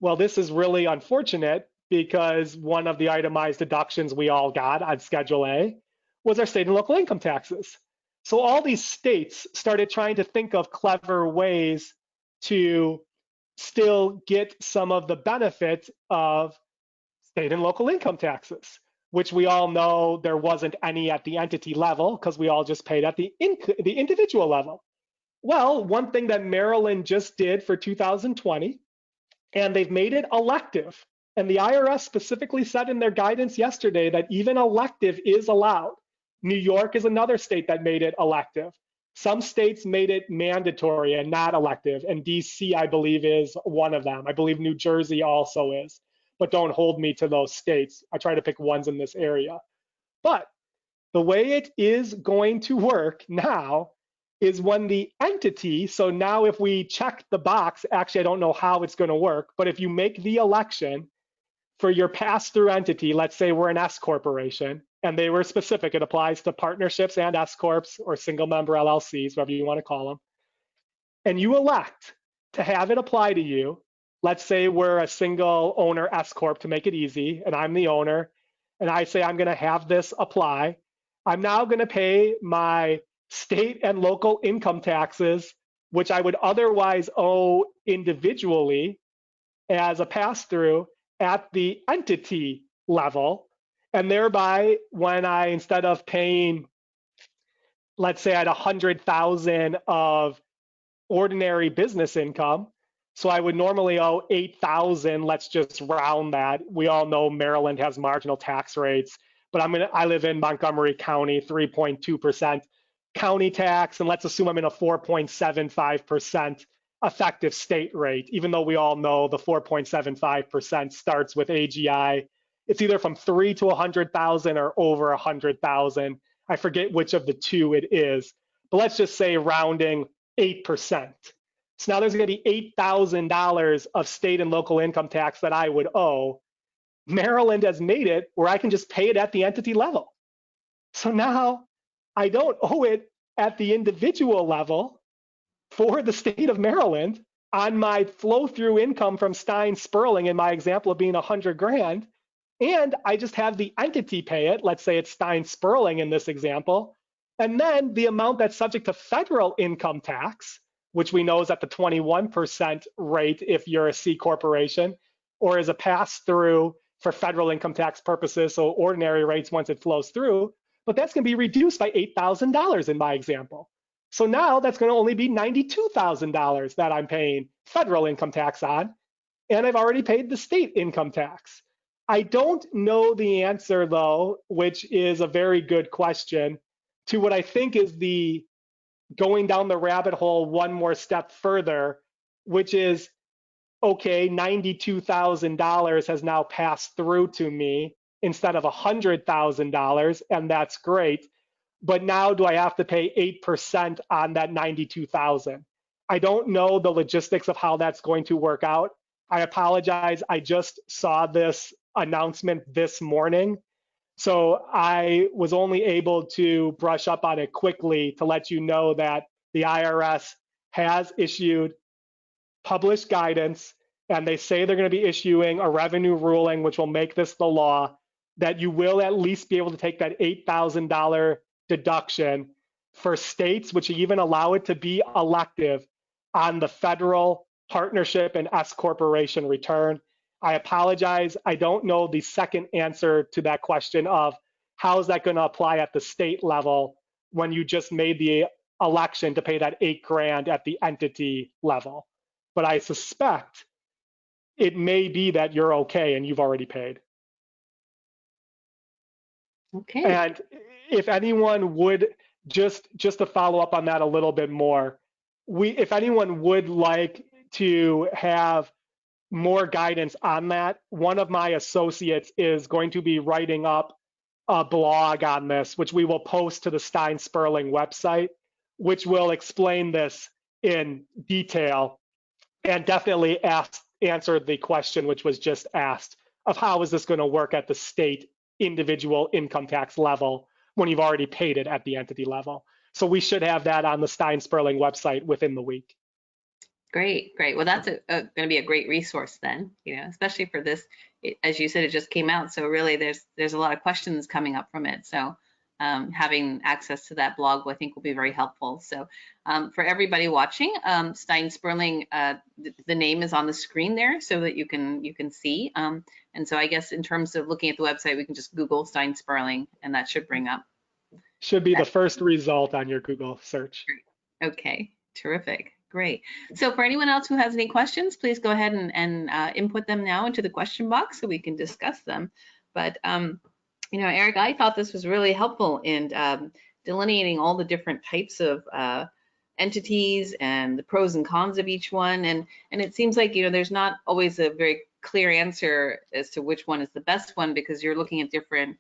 well, this is really unfortunate because one of the itemized deductions we all got on Schedule A was our state and local income taxes. So all these states started trying to think of clever ways to still get some of the benefit of state and local income taxes, which we all know there wasn't any at the entity level because we all just paid at the individual level. Well, one thing that Maryland just did for 2020, and they've made it elective. And the IRS specifically said in their guidance yesterday that even elective is allowed. New York is another state that made it elective. Some states made it mandatory and not elective, and DC, I believe, is one of them. I believe New Jersey also is, but don't hold me to those states. I try to pick ones in this area. But the way it is going to work now is when the entity, so now if we check the box, actually I don't know how it's going to work, but if you make the election for your pass-through entity, let's say we're an S corporation, and they were specific, it applies to partnerships and S corps or single member LLCs, whatever you want to call them, and you elect to have it apply to you. Let's say we're a single owner S corp to make it easy, and I'm the owner, and I say I'm going to have this apply. I'm now going to pay my state and local income taxes, which I would otherwise owe individually as a pass-through at the entity level. And thereby, when I, instead of paying, let's say I had 100,000 of ordinary business income, so I would normally owe 8,000, let's just round that. We all know Maryland has marginal tax rates, but I live in Montgomery County, 3.2% county tax, and let's assume I'm in a 4.75% effective state rate, even though we all know the 4.75% starts with AGI. It's either from 3 to 100,000 or over 100,000. I forget which of the two it is, but let's just say rounding 8%. So now there's going to be $8,000 of state and local income tax that I would owe. Maryland has made it where I can just pay it at the entity level. So now I don't owe it at the individual level for the state of Maryland on my flow-through income from Stein Sperling in my example of being 100 grand. And I just have the entity pay it. Let's say it's Stein Sperling in this example. And then the amount that's subject to federal income tax, which we know is at the 21% rate if you're a C corporation, or is a pass-through for federal income tax purposes, so ordinary rates once it flows through, but that's going to be reduced by $8,000 in my example. So now that's going to only be $92,000 that I'm paying federal income tax on, and I've already paid the state income tax. I don't know the answer, though, which is a very good question, to what I think is the going down the rabbit hole one more step further, which is, okay, $92,000 has now passed through to me instead of $100,000, and that's great. But now do I have to pay 8% on that $92,000? I don't know the logistics of how that's going to work out. I apologize. I just saw this announcement this morning, so I was only able to brush up on it quickly to let you know that the IRS has issued published guidance, and they say they're going to be issuing a revenue ruling, which will make this the law that you will at least be able to take that $8,000 deduction for states which even allow it to be elective on the federal partnership and S corporation return. I apologize, I don't know the second answer to that question of how is that going to apply at the state level when you just made the election to pay that $8,000 at the entity level. But I suspect it may be that you're okay and you've already paid. Okay. And if anyone would, just to follow up on that a little bit more, if anyone would like to have more guidance on that, one of my associates is going to be writing up a blog on this, which we will post to the Stein Sperling website, which will explain this in detail and definitely answer the question which was just asked of how is this going to work at the state individual income tax level when you've already paid it at the entity level. So we should have that on the Stein Sperling website within the week. Great, great. Well, that's going to be a great resource then, especially for this. As you said, it just came out, so really there's a lot of questions coming up from it. So having access to that blog, I think, will be very helpful. So for everybody watching, Stein Sperling, the name is on the screen there so that you can see. And so I guess in terms of looking at the website, we can just Google Stein Sperling, and that should bring up. Should be the first result on your Google search. Okay, terrific. Great. So for anyone else who has any questions, please go ahead and input them now into the question box so we can discuss them. But, Eric, I thought this was really helpful in delineating all the different types of entities and the pros and cons of each one. And it seems like, there's not always a very clear answer as to which one is the best one because you're looking at different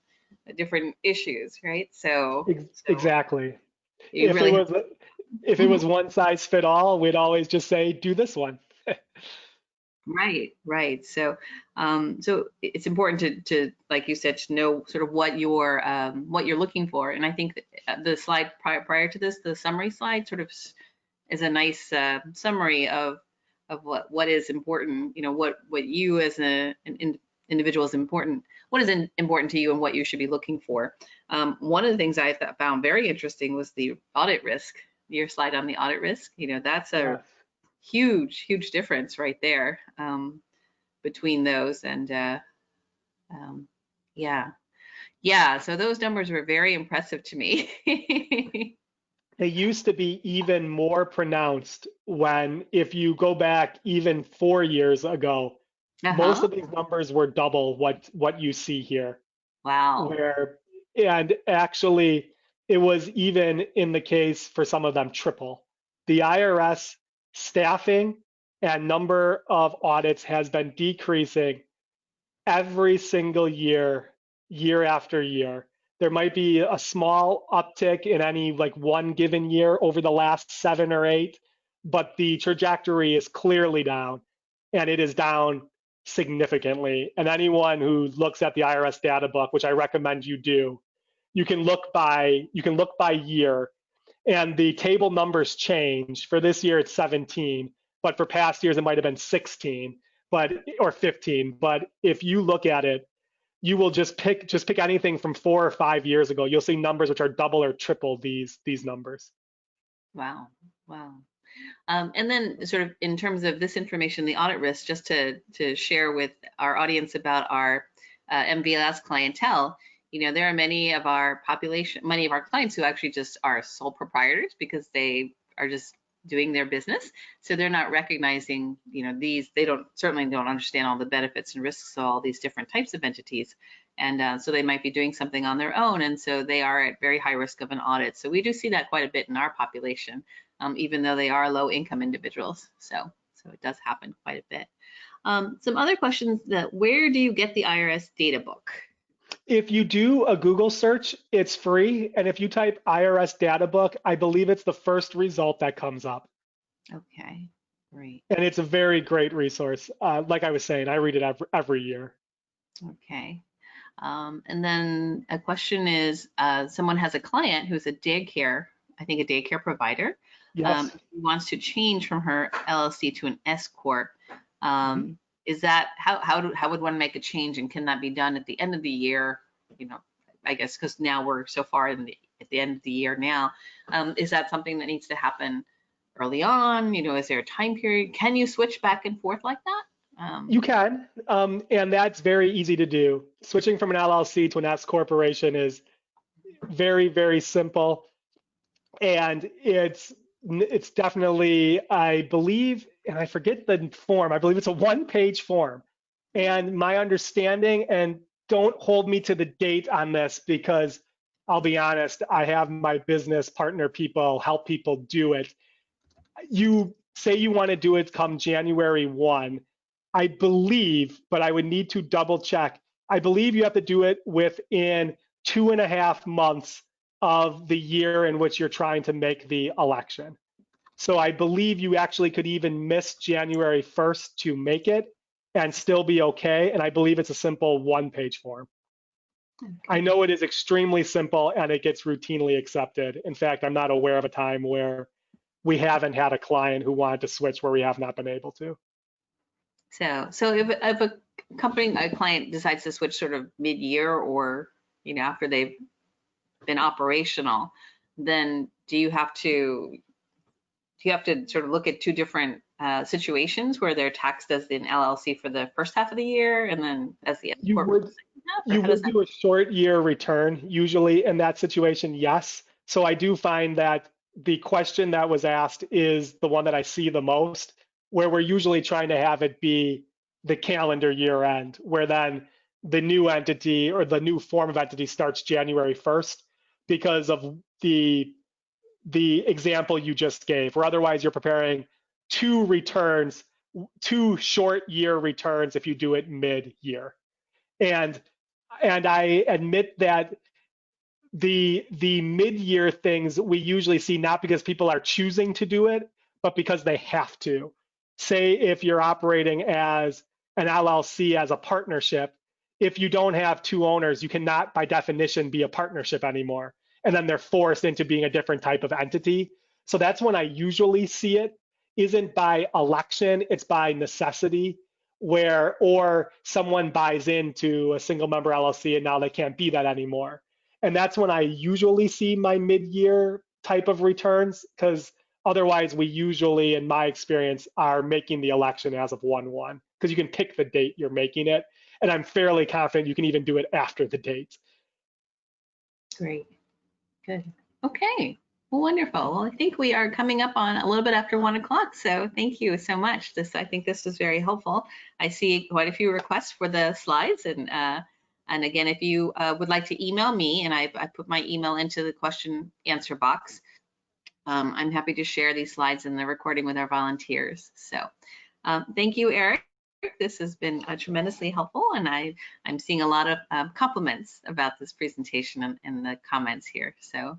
issues, right? So exactly. If it was one size fit all, we'd always just say, do this one. Right. So it's important to, like you said, to know sort of what you're looking for. And I think the slide prior to this, the summary slide, sort of is a nice summary of what is important. What you as an individual is important. What is important to you and what you should be looking for. One of the things I found very interesting was the audit risk. Your slide on the audit risk, that's a huge difference right there between those. And so those numbers were very impressive to me. They used to be even more pronounced if you go back even 4 years ago, most of these numbers were double what you see here. Wow. And actually, it was even in the case for some of them triple. The IRS staffing and number of audits has been decreasing every single year after year. There might be a small uptick in any one given year over the last 7 or 8, but the trajectory is clearly down, and it is down significantly. And anyone who looks at the IRS data book, which I recommend you do, you can look by year, and the table numbers change. For this year, it's 17, but for past years, it might have been 16, or 15. But if you look at it, you will just pick anything from 4 or 5 years ago. You'll see numbers which are double or triple these numbers. Wow. And then sort of in terms of this information, the audit risk, just to share with our audience about our MVLS clientele, there are many of our clients who actually just are sole proprietors because they are just doing their business. So they're not recognizing, they certainly don't understand all the benefits and risks of all these different types of entities. And so they might be doing something on their own. And so they are at very high risk of an audit. So we do see that quite a bit in our population, even though they are low income individuals. So it does happen quite a bit. Some other questions: where do you get the IRS data book? If you do a Google search, it's free. And if you type IRS data book, I believe it's the first result that comes up. Okay, great. And it's a very great resource. Like I was saying, I read it every year. Okay. And then a question is, someone has a client who's a daycare provider. Yes. Wants to change from her LLC to an S Corp. Is that, how would one make a change, and can that be done at the end of the year I guess because now we're so far at the end of the year now, is that something that needs to happen early on? Is there a time period? Can you switch back and forth like that? You can, and that's very easy to do. Switching from an LLC to an S corporation is very, very simple, and it's definitely, I believe, and I forget the form, I believe it's a one-page form. And my understanding, and don't hold me to the date on this because I'll be honest, I have my business partner people help people do it. You say you want to do it come January 1, I believe, but I would need to double check. I believe you have to do it within 2.5 months of the year in which you're trying to make the election. So I believe you actually could even miss January 1st to make it and still be okay. And I believe it's a simple one-page form. Okay. I know it is extremely simple and it gets routinely accepted. In fact, I'm not aware of a time where we haven't had a client who wanted to switch where we have not been able to. So if a client decides to switch sort of mid-year or after they've been operational, then do you have to sort of look at two different situations where they're taxed as an LLC for the first half of the year and then as the corporate for the second half? You would do a short year return usually in that situation, yes. So I do find that the question that was asked is the one that I see the most, where we're usually trying to have it be the calendar year end, where then the new entity or the new form of entity starts January 1st because of the example you just gave, where otherwise you're preparing two returns, two short year returns if you do it mid-year. And I admit that the mid-year things we usually see not because people are choosing to do it, but because they have to. Say if you're operating as an LLC as a partnership, if you don't have two owners, you cannot by definition be a partnership anymore. And then they're forced into being a different type of entity. So that's when I usually see it. Isn't by election, it's by necessity, or someone buys into a single member LLC and now they can't be that anymore. And that's when I usually see my mid-year type of returns, because otherwise we usually, in my experience, are making the election as of 1/1, because you can pick the date you're making it. And I'm fairly confident you can even do it after the date. Great, good. Okay, well, wonderful. Well, I think we are coming up on a little bit after 1 o'clock, so thank you so much. I think this was very helpful. I see quite a few requests for the slides, and again, if you would like to email me, and I put my email into the question answer box, I'm happy to share these slides in the recording with our volunteers. So thank you, Eric. This has been tremendously helpful, and I'm seeing a lot of compliments about this presentation in the comments here. So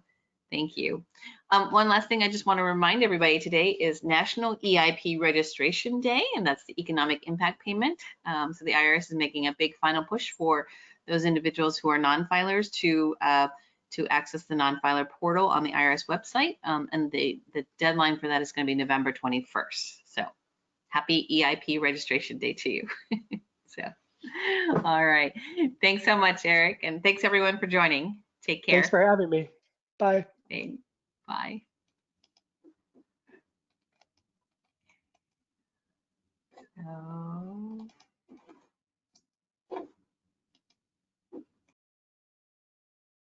thank you. One last thing I just want to remind everybody, today is National EIP Registration Day, and that's the Economic Impact Payment. So the IRS is making a big final push for those individuals who are non-filers to access the non-filer portal on the IRS website, and the deadline for that is going to be November 21st. So happy EIP Registration Day to you. So, all right. Thanks so much, Eric, and thanks everyone for joining. Take care. Thanks for having me. Bye. Bye. So